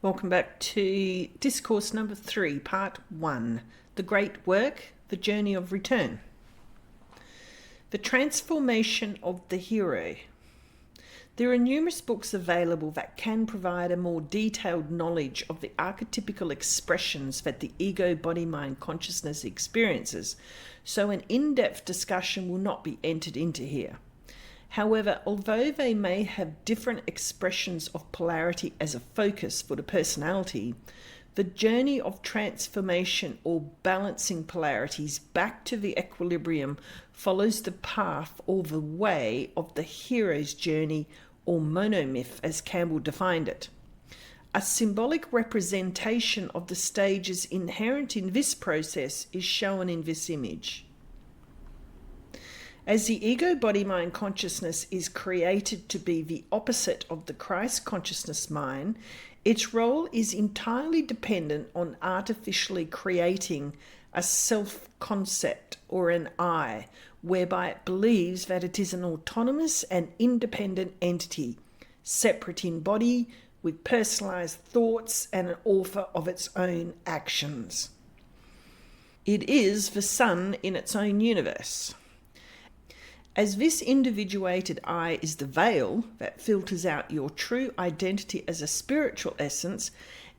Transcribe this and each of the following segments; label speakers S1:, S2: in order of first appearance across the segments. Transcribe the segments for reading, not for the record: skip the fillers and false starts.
S1: Welcome back to Discourse number 3, part 1, The Great Work, The Journey of Return. The transformation of the hero. There are numerous books available that can provide a more detailed knowledge of the archetypical expressions that the ego, body, mind, consciousness experiences, so an in-depth discussion will not be entered into here. However, although they may have different expressions of polarity as a focus for the personality, the journey of transformation or balancing polarities back to the equilibrium follows the path or the way of the hero's journey, or monomyth as Campbell defined it. A symbolic representation of the stages inherent in this process is shown in this image. As the ego, body, mind, consciousness is created to be the opposite of the Christ consciousness mind, its role is entirely dependent on artificially creating a self-concept or an I, whereby it believes that it is an autonomous and independent entity, separate in body, with personalized thoughts and an author of its own actions. It is the sun in its own universe. As this individuated I is the veil that filters out your true identity as a spiritual essence,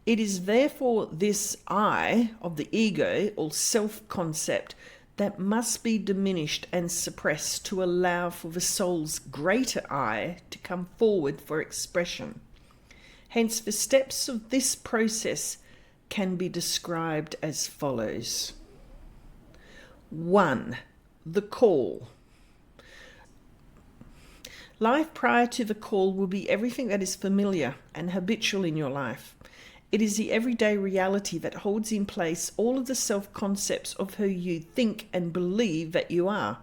S1: it is therefore this I of the ego or self-concept that must be diminished and suppressed to allow for the soul's greater I to come forward for expression. Hence, the steps of this process can be described as follows. 1. The call. Life prior to the call will be everything that is familiar and habitual in your life. It is the everyday reality that holds in place all of the self-concepts of who you think and believe that you are.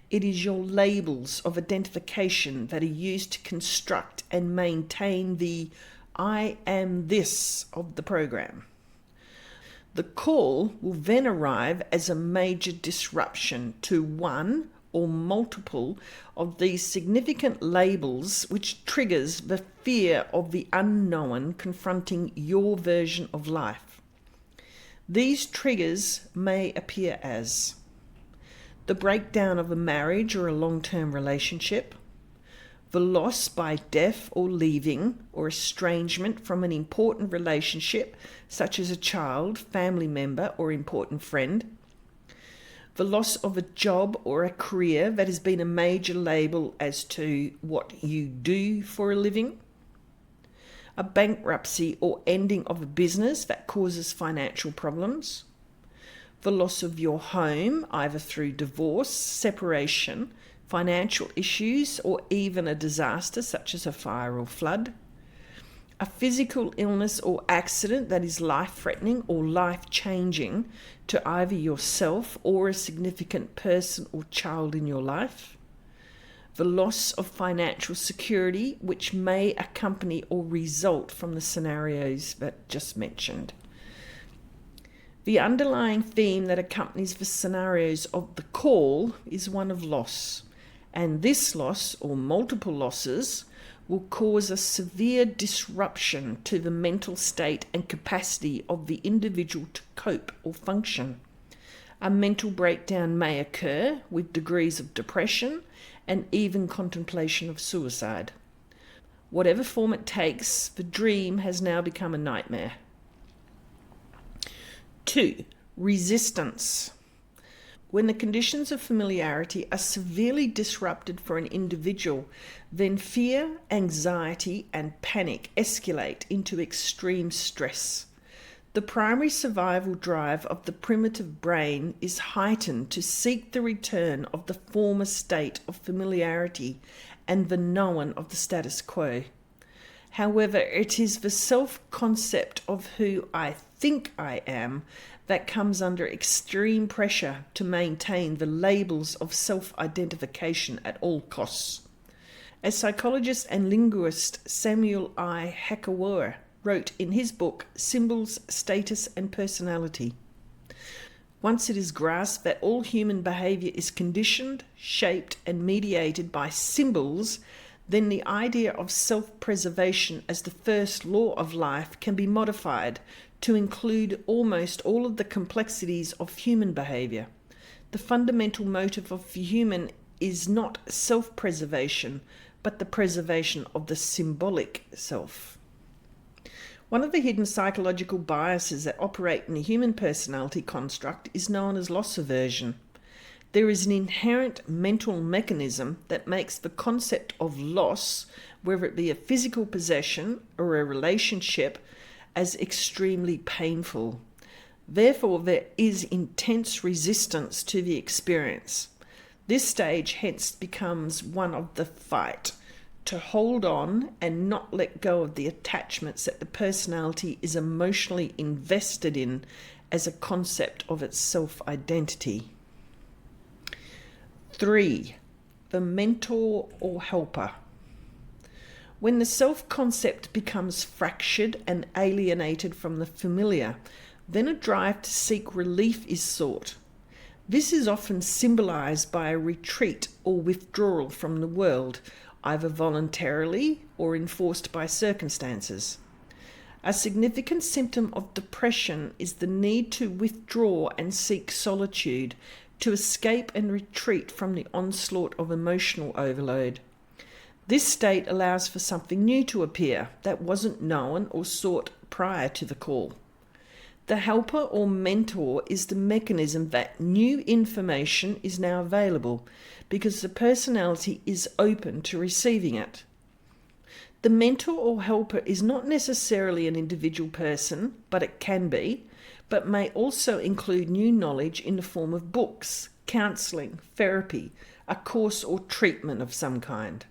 S1: It is your labels of identification that are used to construct and maintain the I am this of the program. The call will then arrive as a major disruption to one or multiple of these significant labels, which triggers the fear of the unknown confronting your version of life. These triggers may appear as the breakdown of a marriage or a long-term relationship, the loss by death or leaving or estrangement from an important relationship, such as a child, family member, or important friend, the loss of a job or a career that has been a major label as to what you do for a living, a bankruptcy or ending of a business that causes financial problems, the loss of your home, either through divorce, separation, financial issues, or even a disaster such as a fire or flood, a physical illness or accident that is life-threatening or life-changing to either yourself or a significant person or child in your life, the loss of financial security which may accompany or result from the scenarios that just mentioned. The underlying theme that accompanies the scenarios of the call is one of loss, and this loss or multiple losses will cause a severe disruption to the mental state and capacity of the individual to cope or function. A mental breakdown may occur with degrees of depression and even contemplation of suicide. Whatever form it takes, the dream has now become a nightmare. 2. Resistance. When the conditions of familiarity are severely disrupted for an individual, then fear, anxiety, and panic escalate into extreme stress. The primary survival drive of the primitive brain is heightened to seek the return of the former state of familiarity and the known of the status quo. However, it is the self-concept of who I think I am that comes under extreme pressure to maintain the labels of self-identification at all costs. As psychologist and linguist Samuel I. Hakawara wrote in his book Symbols, Status and Personality, once it is grasped that all human behavior is conditioned, shaped and mediated by symbols, then the idea of self-preservation as the first law of life can be modified to include almost all of the complexities of human behavior. The fundamental motive of the human is not self-preservation, but the preservation of the symbolic self. One of the hidden psychological biases that operate in the human personality construct is known as loss aversion. There is an inherent mental mechanism that makes the concept of loss, whether it be a physical possession or a relationship, as extremely painful. Therefore, there is intense resistance to the experience. This stage hence becomes one of the fight, to hold on and not let go of the attachments that the personality is emotionally invested in as a concept of its self-identity. 3. The mentor or helper. When the self-concept becomes fractured and alienated from the familiar, then a drive to seek relief is sought. This is often symbolized by a retreat or withdrawal from the world, either voluntarily or enforced by circumstances. A significant symptom of depression is the need to withdraw and seek solitude, to escape and retreat from the onslaught of emotional overload. This state allows for something new to appear that wasn't known or sought prior to the call. The helper or mentor is the mechanism that new information is now available because the personality is open to receiving it. The mentor or helper is not necessarily an individual person, but it can be, but may also include new knowledge in the form of books, counselling, therapy, a course or treatment of some kind.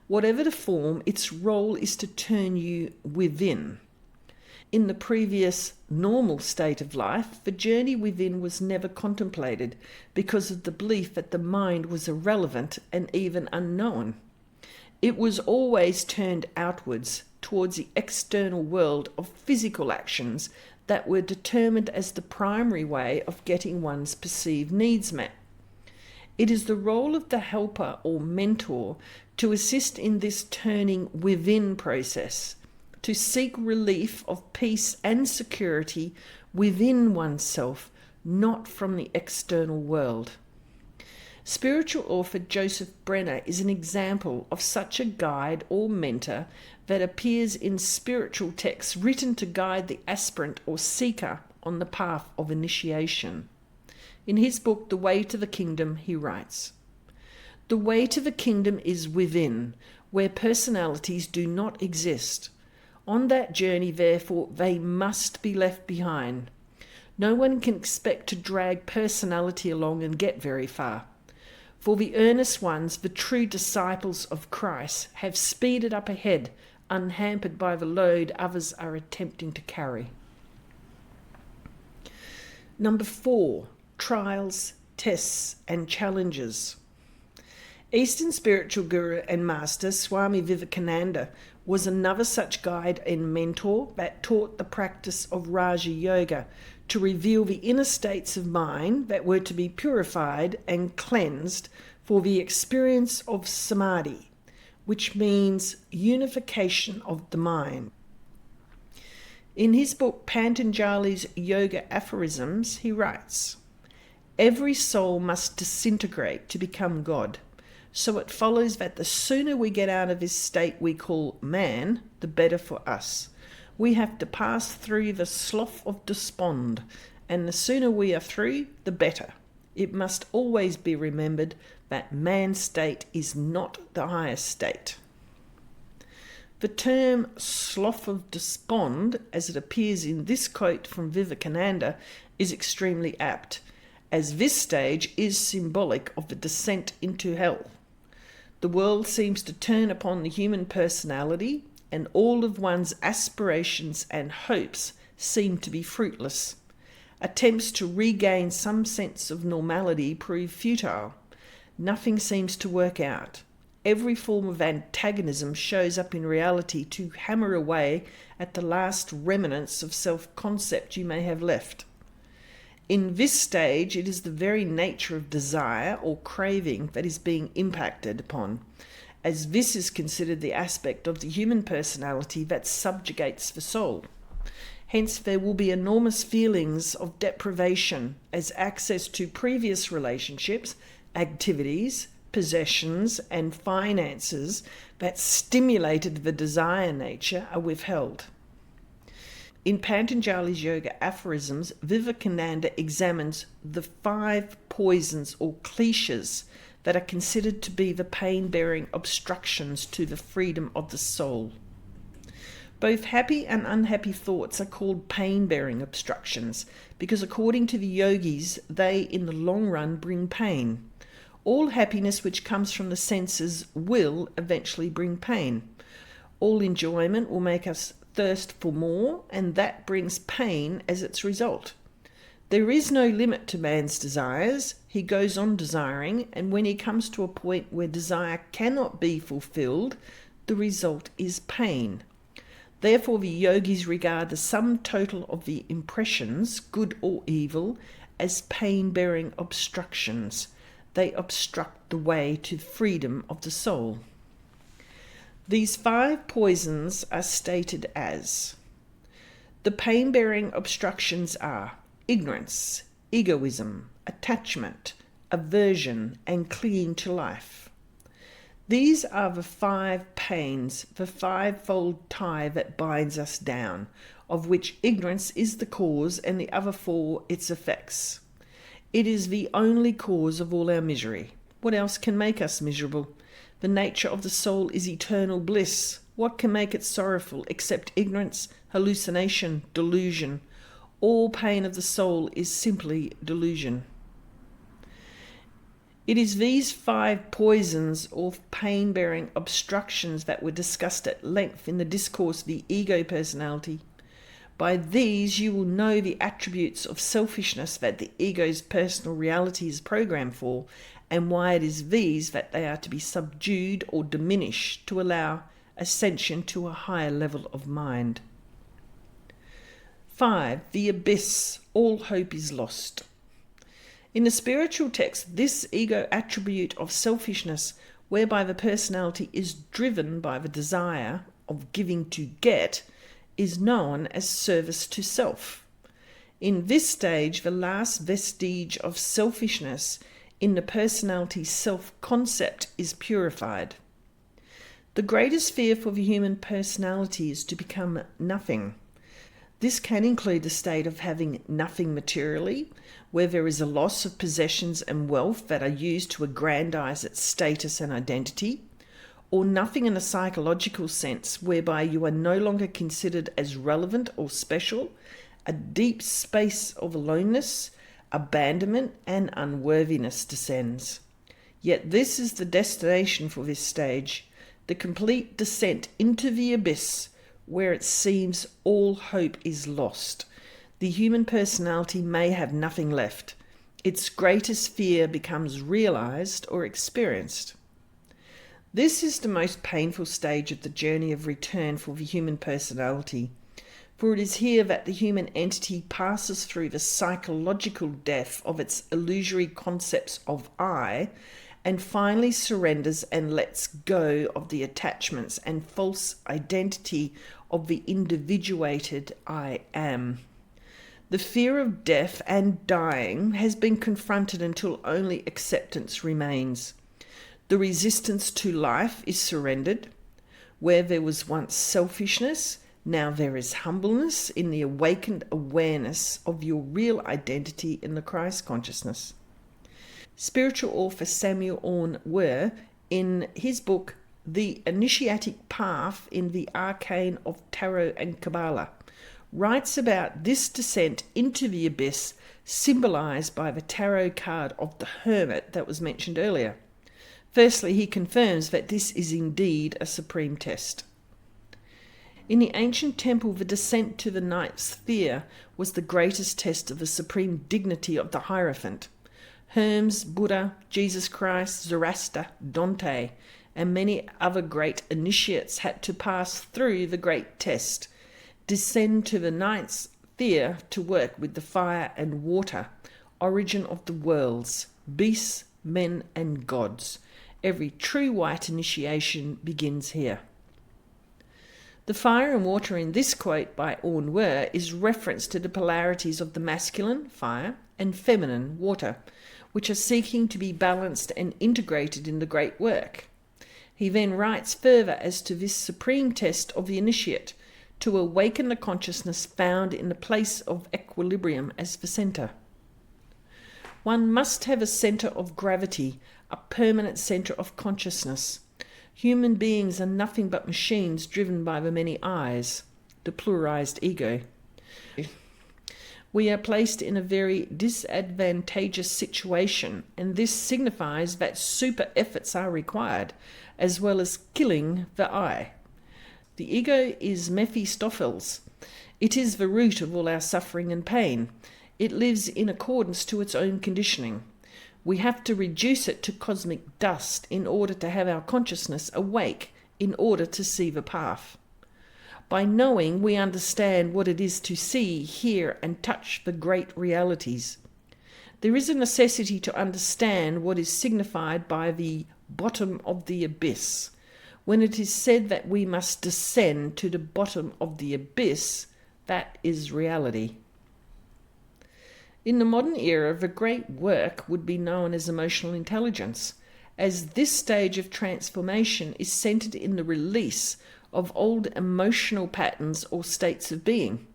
S1: Whatever the form, its role is to turn you within. In the previous normal state of life, the journey within was never contemplated because of the belief that the mind was irrelevant and even unknown. It was always turned outwards towards the external world of physical actions that were determined as the primary way of getting one's perceived needs met. It is the role of the helper or mentor to assist in this turning within process, to seek relief of peace and security within oneself, not from the external world. Spiritual author Joseph Brenner is an example of such a guide or mentor that appears in spiritual texts written to guide the aspirant or seeker on the path of initiation. In his book, The Way to the Kingdom, he writes, "The way to the kingdom is within, where personalities do not exist. On that journey, therefore, they must be left behind. No one can expect to drag personality along and get very far. For the earnest ones, the true disciples of Christ, have speeded up ahead, unhampered by the load others are attempting to carry." Number 4, trials, tests, and challenges. Eastern spiritual guru and master Swami Vivekananda was another such guide and mentor that taught the practice of Raja Yoga to reveal the inner states of mind that were to be purified and cleansed for the experience of samadhi, which means unification of the mind. In his book Patanjali's Yoga Aphorisms, he writes, "Every soul must disintegrate to become God. So it follows that the sooner we get out of this state we call man, the better for us. We have to pass through the slough of despond, and the sooner we are through, the better. It must always be remembered that man's state is not the highest state." The term slough of despond, as it appears in this quote from Vivekananda, is extremely apt, as this stage is symbolic of the descent into hell. The world seems to turn upon the human personality, and all of one's aspirations and hopes seem to be fruitless. Attempts to regain some sense of normality prove futile. Nothing seems to work out. Every form of antagonism shows up in reality to hammer away at the last remnants of self-concept you may have left. In this stage, it is the very nature of desire or craving that is being impacted upon, as this is considered the aspect of the human personality that subjugates the soul. Hence, there will be enormous feelings of deprivation as access to previous relationships, activities, possessions, and finances that stimulated the desire nature are withheld. In Patanjali's Yoga aphorisms, Vivekananda examines the 5 poisons or kleshas that are considered to be the pain-bearing obstructions to the freedom of the soul. Both happy and unhappy thoughts are called pain-bearing obstructions because according to the yogis, they in the long run bring pain. All happiness which comes from the senses will eventually bring pain. All enjoyment will make us thirst for more, and that brings pain as its result. There is no limit to man's desires. He goes on desiring, and when he comes to a point where desire cannot be fulfilled, the result is pain. Therefore, the yogis regard the sum total of the impressions, good or evil, as pain-bearing obstructions. They obstruct the way to freedom of the soul. These 5 poisons are stated as: the pain-bearing obstructions are ignorance, egoism, attachment, aversion, and clinging to life. These are the 5 pains, the 5-fold tie that binds us down, of which ignorance is the cause and the other 4 its effects. It is the only cause of all our misery. What else can make us miserable? The nature of the soul is eternal bliss. What can make it sorrowful except ignorance, hallucination, delusion? All pain of the soul is simply delusion. It is these 5 poisons or pain-bearing obstructions that were discussed at length in the Discourse of the Ego Personality. By these you will know the attributes of selfishness that the ego's personal reality is programmed for, and why it is these that they are to be subdued or diminished to allow ascension to a higher level of mind. 5. The abyss. All hope is lost. In the spiritual text, this ego attribute of selfishness, whereby the personality is driven by the desire of giving to get, is known as service to self. In this stage, the last vestige of selfishness in the personality's self-concept is purified. The greatest fear for the human personality is to become nothing. This can include the state of having nothing materially, where there is a loss of possessions and wealth that are used to aggrandize its status and identity, or nothing in a psychological sense, whereby you are no longer considered as relevant or special. A deep space of aloneness, abandonment, and unworthiness descends. Yet this is the destination for this stage, the complete descent into the abyss, where it seems all hope is lost. The human personality may have nothing left. Its greatest fear becomes realized or experienced. This is the most painful stage of the journey of return for the human personality, for it is here that the human entity passes through the psychological death of its illusory concepts of I, and finally surrenders and lets go of the attachments and false identity of the individuated I am. The fear of death and dying has been confronted until only acceptance remains. The resistance to life is surrendered. Where there was once selfishness, now there is humbleness in the awakened awareness of your real identity in the Christ consciousness. Spiritual author Samuel Orne Were, in his book The Initiatic Path in the Arcane of Tarot and Kabbalah, writes about this descent into the abyss symbolized by the tarot card of the Hermit that was mentioned earlier. Firstly, he confirms that this is indeed a supreme test. In the ancient temple, the descent to the ninth sphere was the greatest test of the supreme dignity of the Hierophant. Hermes, Buddha, Jesus Christ, Zoroaster, Dante, and many other great initiates had to pass through the great test, descend to the ninth sphere to work with the fire and water, origin of the worlds, beasts, men, and gods, Every true white initiation begins here. The fire and water in this quote by Orn Wer is reference to the polarities of the masculine, fire, and feminine, water, which are seeking to be balanced and integrated in the great work. He then writes further as to this supreme test of the initiate, to awaken the consciousness found in the place of equilibrium as the centre. One must have a centre of gravity, a permanent centre of consciousness. Human beings are nothing but machines driven by the many eyes, the pluralized ego. We are placed in a very disadvantageous situation, and this signifies that super efforts are required, as well as killing the I. The ego is Mephistopheles. It is the root of all our suffering and pain. It lives in accordance to its own conditioning. We have to reduce it to cosmic dust in order to have our consciousness awake, in order to see the path. By knowing, we understand what it is to see, hear, and touch the great realities. There is a necessity to understand what is signified by the bottom of the abyss. When it is said that we must descend to the bottom of the abyss, that is reality. In the modern era, the great work would be known as emotional intelligence, as this stage of transformation is centered in the release of old emotional patterns or states of being.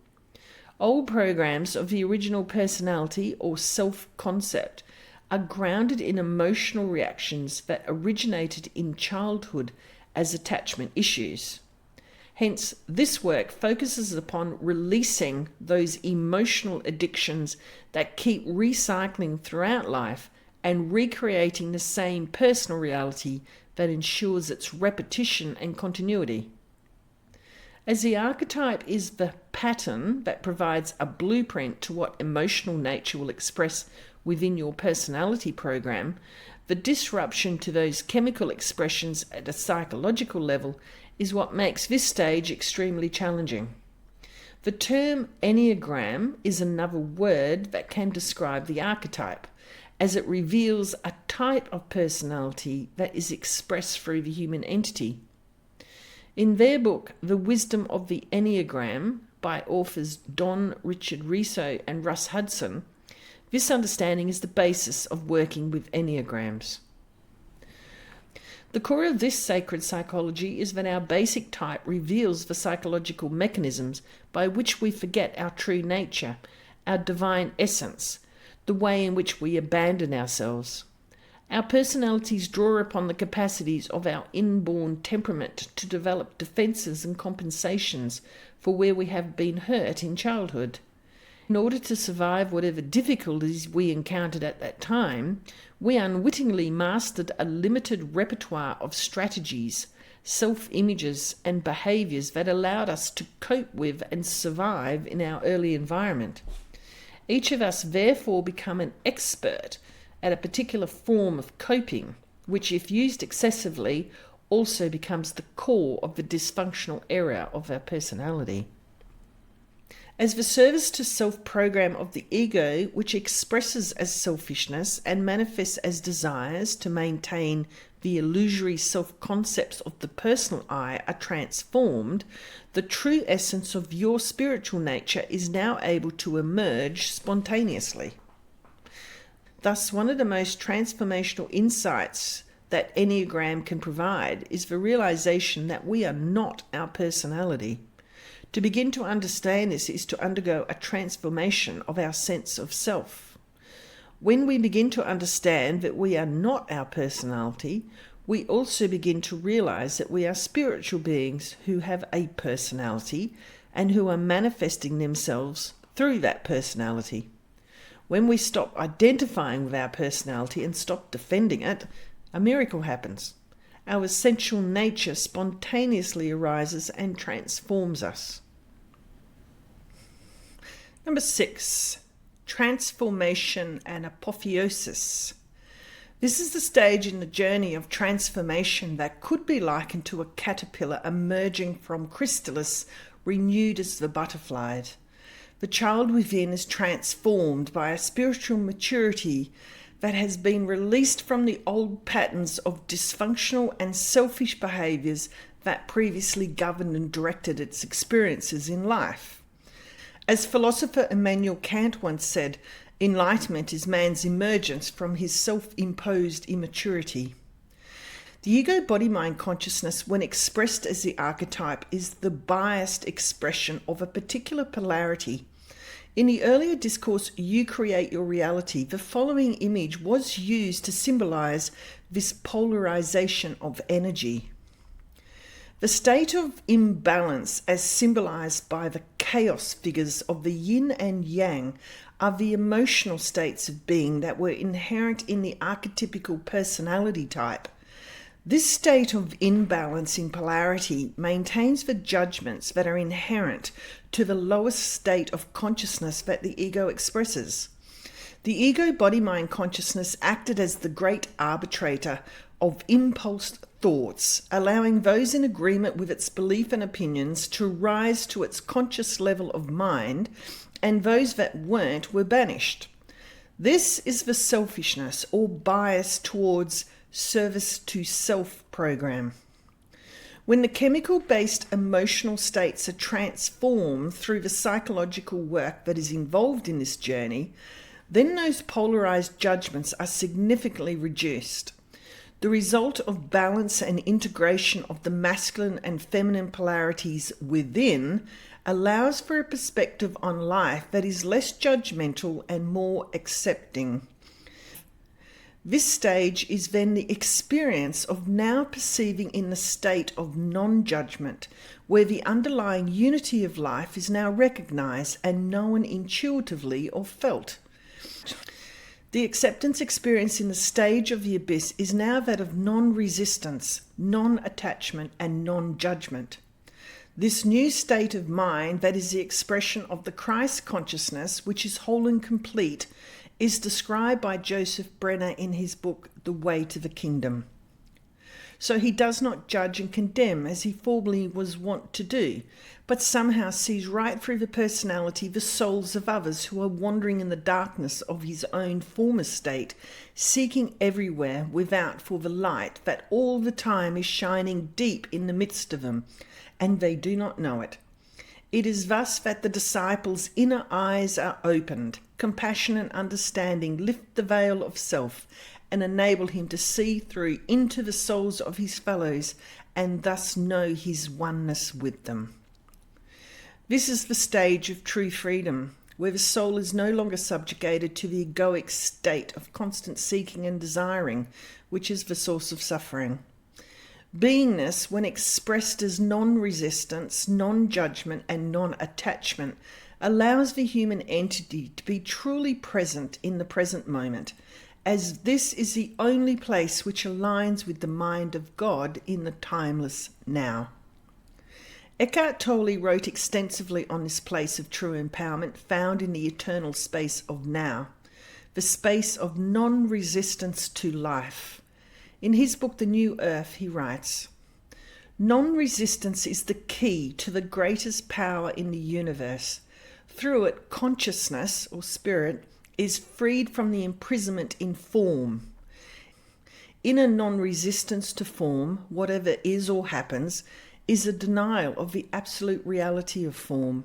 S1: Old programs of the original personality or self-concept are grounded in emotional reactions that originated in childhood as attachment issues. Hence, this work focuses upon releasing those emotional addictions that keep recycling throughout life and recreating the same personal reality that ensures its repetition and continuity. As the archetype is the pattern that provides a blueprint to what emotional nature will express within your personality program, the disruption to those chemical expressions at a psychological level is what makes this stage extremely challenging. The term Enneagram is another word that can describe the archetype, as it reveals a type of personality that is expressed through the human entity. In their book, The Wisdom of the Enneagram, by authors Don Richard Riso and Russ Hudson, this understanding is the basis of working with Enneagrams. The core of this sacred psychology is that our basic type reveals the psychological mechanisms by which we forget our true nature, our divine essence, the way in which we abandon ourselves. Our personalities draw upon the capacities of our inborn temperament to develop defenses and compensations for where we have been hurt in childhood. In order to survive whatever difficulties we encountered at that time, we unwittingly mastered a limited repertoire of strategies, self-images, and behaviours that allowed us to cope with and survive in our early environment. Each of us therefore become an expert at a particular form of coping, which, if used excessively, also becomes the core of the dysfunctional area of our personality. As the service to self program of the ego, which expresses as selfishness and manifests as desires to maintain the illusory self-concepts of the personal I, are transformed, the true essence of your spiritual nature is now able to emerge spontaneously. Thus, one of the most transformational insights that Enneagram can provide is the realization that we are not our personality. To begin to understand this is to undergo a transformation of our sense of self. When we begin to understand that we are not our personality, we also begin to realize that we are spiritual beings who have a personality and who are manifesting themselves through that personality. When we stop identifying with our personality and stop defending it, a miracle happens. Our essential nature spontaneously arises and transforms us. Number 6, transformation and apotheosis. This is the stage in the journey of transformation that could be likened to a caterpillar emerging from chrysalis, renewed as the butterfly. The child within is transformed by a spiritual maturity that has been released from the old patterns of dysfunctional and selfish behaviours that previously governed and directed its experiences in life. As philosopher Immanuel Kant once said, enlightenment is man's emergence from his self-imposed immaturity. The ego body-mind consciousness, when expressed as the archetype, is the biased expression of a particular polarity. In the earlier discourse, You Create Your Reality, the following image was used to symbolize this polarization of energy. The state of imbalance, as symbolized by the chaos figures of the yin and yang, are the emotional states of being that were inherent in the archetypical personality type. This state of imbalance in polarity maintains the judgments that are inherent to the lowest state of consciousness that the ego expresses. The ego body-mind consciousness acted as the great arbitrator of impulsed thoughts, allowing those in agreement with its belief and opinions to rise to its conscious level of mind, and those that weren't were banished. This is the selfishness or bias towards service to self program. When the chemical-based emotional states are transformed through the psychological work that is involved in this journey, then those polarized judgments are significantly reduced. The result of balance and integration of the masculine and feminine polarities within allows for a perspective on life that is less judgmental and more accepting. This stage is then the experience of now perceiving in the state of non-judgment, where the underlying unity of life is now recognized and known intuitively or felt. The acceptance experience in the stage of the abyss is now that of non-resistance, non-attachment, and non-judgment. This new state of mind, that is the expression of the Christ consciousness, which is whole and complete, is described by Joseph Brenner in his book, The Way to the Kingdom. So he does not judge and condemn as he formerly was wont to do, but somehow sees right through the personality, the souls of others who are wandering in the darkness of his own former state, seeking everywhere without for the light that all the time is shining deep in the midst of them, and they do not know it. It is thus that the disciples' inner eyes are opened, compassion and understanding lift the veil of self and enable him to see through into the souls of his fellows and thus know his oneness with them. This is the stage of true freedom, where the soul is no longer subjugated to the egoic state of constant seeking and desiring, which is the source of suffering. Beingness, when expressed as non-resistance, non-judgment, and non-attachment, allows the human entity to be truly present in the present moment, as this is the only place which aligns with the mind of God in the timeless now. Eckhart Tolle wrote extensively on this place of true empowerment found in the eternal space of now, the space of non-resistance to life. In his book, The New Earth, he writes, "Non-resistance is the key to the greatest power in the universe. Through it, consciousness, or spirit, is freed from the imprisonment in form. Inner non-resistance to form, whatever is or happens, is a denial of the absolute reality of form.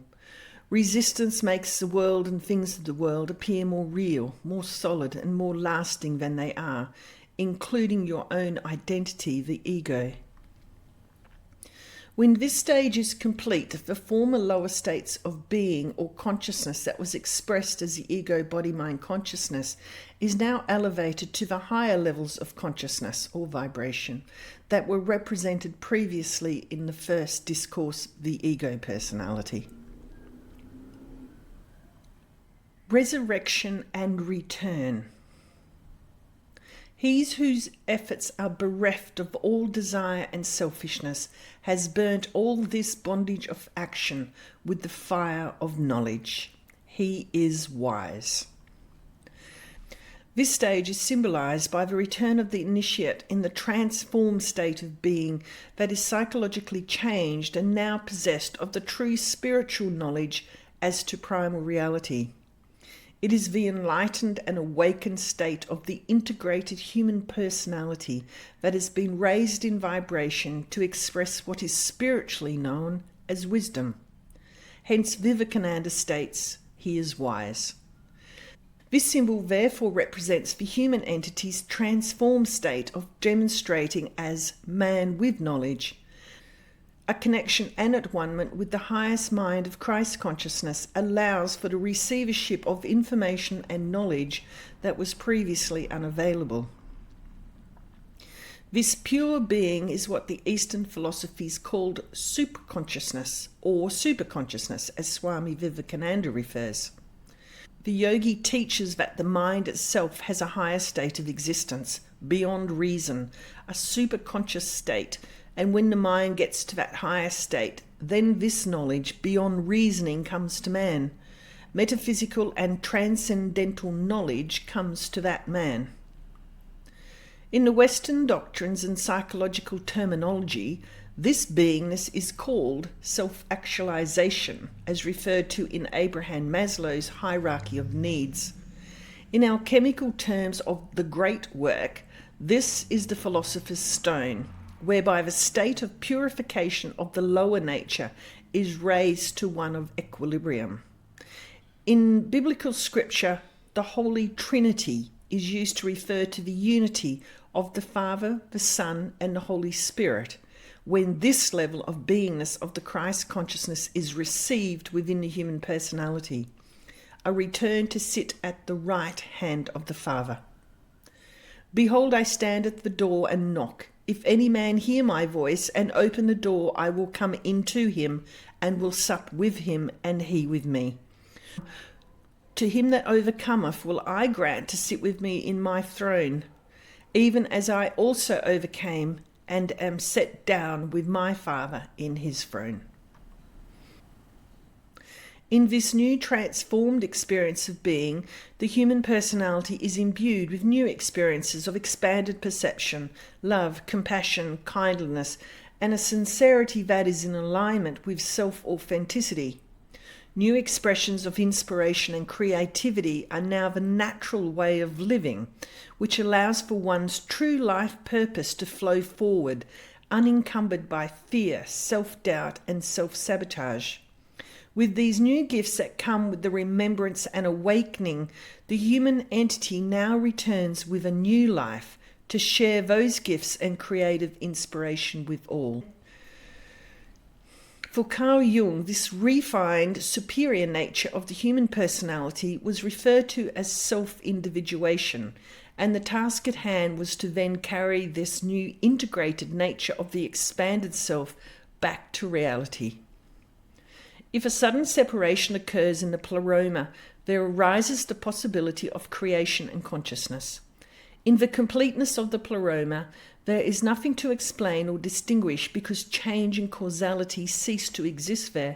S1: Resistance makes the world and things of the world appear more real, more solid, and more lasting than they are, including your own identity, the ego. When this stage is complete, the former lower states of being or consciousness that was expressed as the ego body-mind consciousness is now elevated to the higher levels of consciousness or vibration that were represented previously in the first discourse, the ego personality. Resurrection and return. He whose efforts are bereft of all desire and selfishness has burnt all this bondage of action with the fire of knowledge. He is wise. This stage is symbolized by the return of the initiate in the transformed state of being that is psychologically changed and now possessed of the true spiritual knowledge as to primal reality. It is the enlightened and awakened state of the integrated human personality that has been raised in vibration to express what is spiritually known as wisdom. Hence, Vivekananda states, he is wise. This symbol therefore represents the human entity's transformed state of demonstrating as man with knowledge, a connection and at one-ment with the highest mind of Christ consciousness allows for the receivership of information and knowledge that was previously unavailable. This pure being is what the Eastern philosophies called superconsciousness or superconsciousness, as Swami Vivekananda refers. The yogi teaches that the mind itself has a higher state of existence, beyond reason, a superconscious state, and when the mind gets to that higher state, then this knowledge beyond reasoning comes to man. Metaphysical and transcendental knowledge comes to that man. In the Western doctrines and psychological terminology, this beingness is called self-actualization, as referred to in Abraham Maslow's hierarchy of needs. In alchemical terms of the great work, this is the philosopher's stone, whereby the state of purification of the lower nature is raised to one of equilibrium. In biblical scripture, the Holy Trinity is used to refer to the unity of the Father, the Son, and the Holy Spirit, when this level of beingness of the Christ consciousness is received within the human personality, a return to sit at the right hand of the Father. Behold, I stand at the door and knock. If any man hear my voice and open the door, I will come into him and will sup with him and he with me. To him that overcometh will I grant to sit with me in my throne, even as I also overcame and am set down with my Father in his throne. In this new transformed experience of being, the human personality is imbued with new experiences of expanded perception, love, compassion, kindliness, and a sincerity that is in alignment with self-authenticity. New expressions of inspiration and creativity are now the natural way of living, which allows for one's true life purpose to flow forward, unencumbered by fear, self-doubt, and self-sabotage. With these new gifts that come with the remembrance and awakening, the human entity now returns with a new life to share those gifts and creative inspiration with all. For Carl Jung, this refined, superior nature of the human personality was referred to as self-individuation, and the task at hand was to then carry this new integrated nature of the expanded self back to reality. If a sudden separation occurs in the pleroma, there arises the possibility of creation and consciousness. In the completeness of the pleroma, there is nothing to explain or distinguish because change and causality cease to exist there.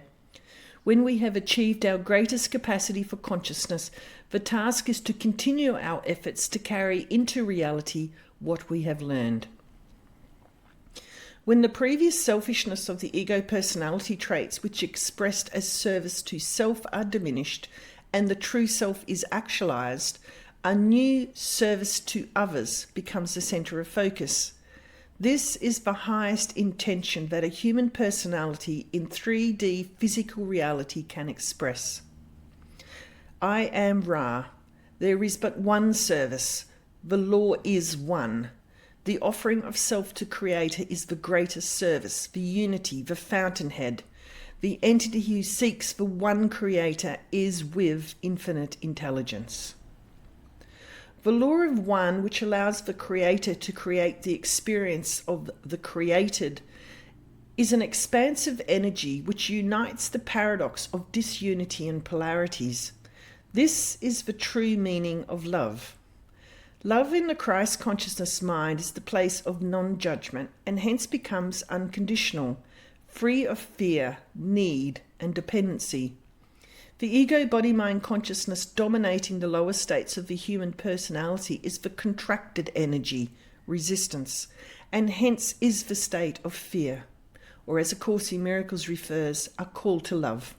S1: When we have achieved our greatest capacity for consciousness, the task is to continue our efforts to carry into reality what we have learned. When the previous selfishness of the ego personality traits which expressed as service to self are diminished and the true self is actualized, a new service to others becomes the center of focus. This is the highest intention that a human personality in 3D physical reality can express. I am Ra. There is but one service. The law is one. The offering of self to Creator is the greatest service, the unity, the fountainhead. The entity who seeks the one Creator is with infinite intelligence. The law of one, which allows the Creator to create the experience of the created, is an expansive energy which unites the paradox of disunity and polarities. This is the true meaning of love. Love in the Christ consciousness mind is the place of non-judgment and hence becomes unconditional, free of fear, need, and dependency. The ego body-mind consciousness dominating the lower states of the human personality is the contracted energy, resistance, and hence is the state of fear, or as A Course in Miracles refers, a call to love.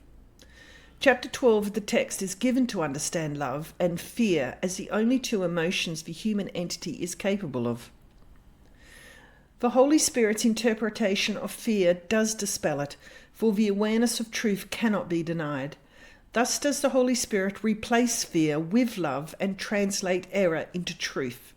S1: Chapter 12 of the text is given to understand love and fear as the only two emotions the human entity is capable of. The Holy Spirit's interpretation of fear does dispel it, for the awareness of truth cannot be denied. Thus does the Holy Spirit replace fear with love and translate error into truth.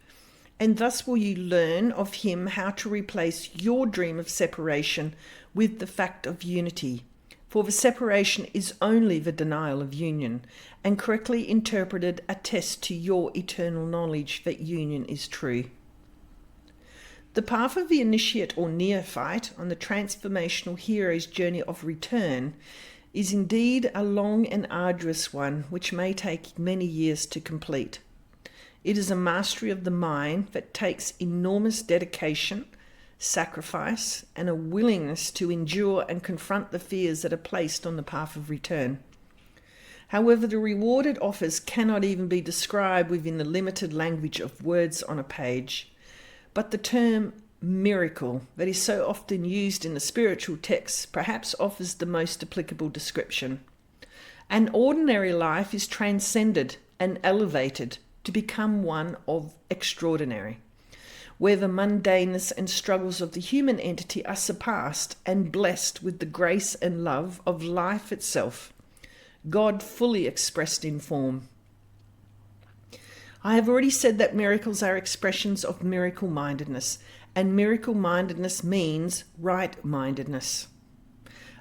S1: And thus will you learn of him how to replace your dream of separation with the fact of unity. For the separation is only the denial of union, and correctly interpreted attests to your eternal knowledge that union is true. The path of the initiate or neophyte on the transformational hero's journey of return is indeed a long and arduous one, which may take many years to complete. It is a mastery of the mind that takes enormous dedication, sacrifice, and a willingness to endure and confront the fears that are placed on the path of return. However, the reward it offers cannot even be described within the limited language of words on a page. But the term miracle that is so often used in the spiritual texts perhaps offers the most applicable description. An ordinary life is transcended and elevated to become one of extraordinary, where the mundaneness and struggles of the human entity are surpassed and blessed with the grace and love of life itself, God fully expressed in form. I have already said that miracles are expressions of miracle-mindedness, and miracle-mindedness means right-mindedness.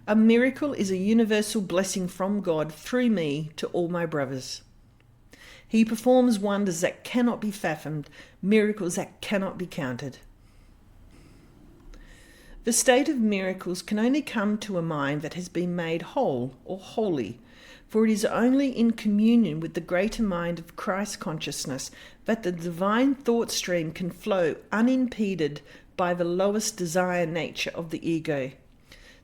S1: A miracle is a universal blessing from God through me to all my brothers. He performs wonders that cannot be fathomed, miracles that cannot be counted. The state of miracles can only come to a mind that has been made whole or holy, for it is only in communion with the greater mind of Christ consciousness that the divine thought stream can flow unimpeded by the lowest desire nature of the ego.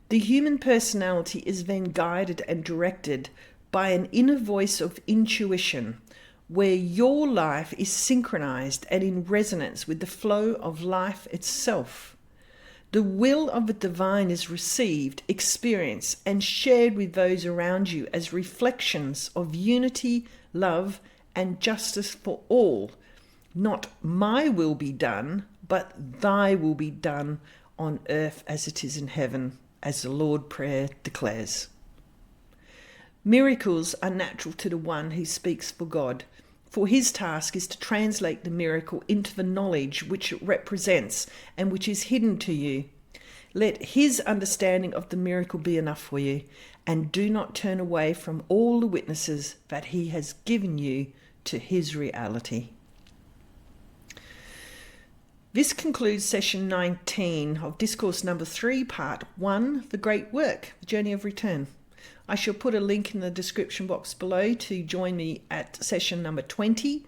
S1: The human personality is then guided and directed by an inner voice of intuition, where your life is synchronized and in resonance with the flow of life itself. The will of the divine is received, experienced, and shared with those around you as reflections of unity, love, and justice for all. Not my will be done, but thy will be done on earth as it is in heaven, as the Lord's Prayer declares. Miracles are natural to the one who speaks for God, for his task is to translate the miracle into the knowledge which it represents and which is hidden to you. Let his understanding of the miracle be enough for you, and do not turn away from all the witnesses that he has given you to his reality. This concludes session 19 of Discourse number 3, part 1, The Great Work, The Journey of Return. I shall put a link in the description box below to join me at session number 20.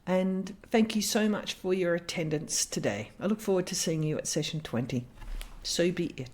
S1: And thank you so much for your attendance today. I look forward to seeing you at session 20. So be it.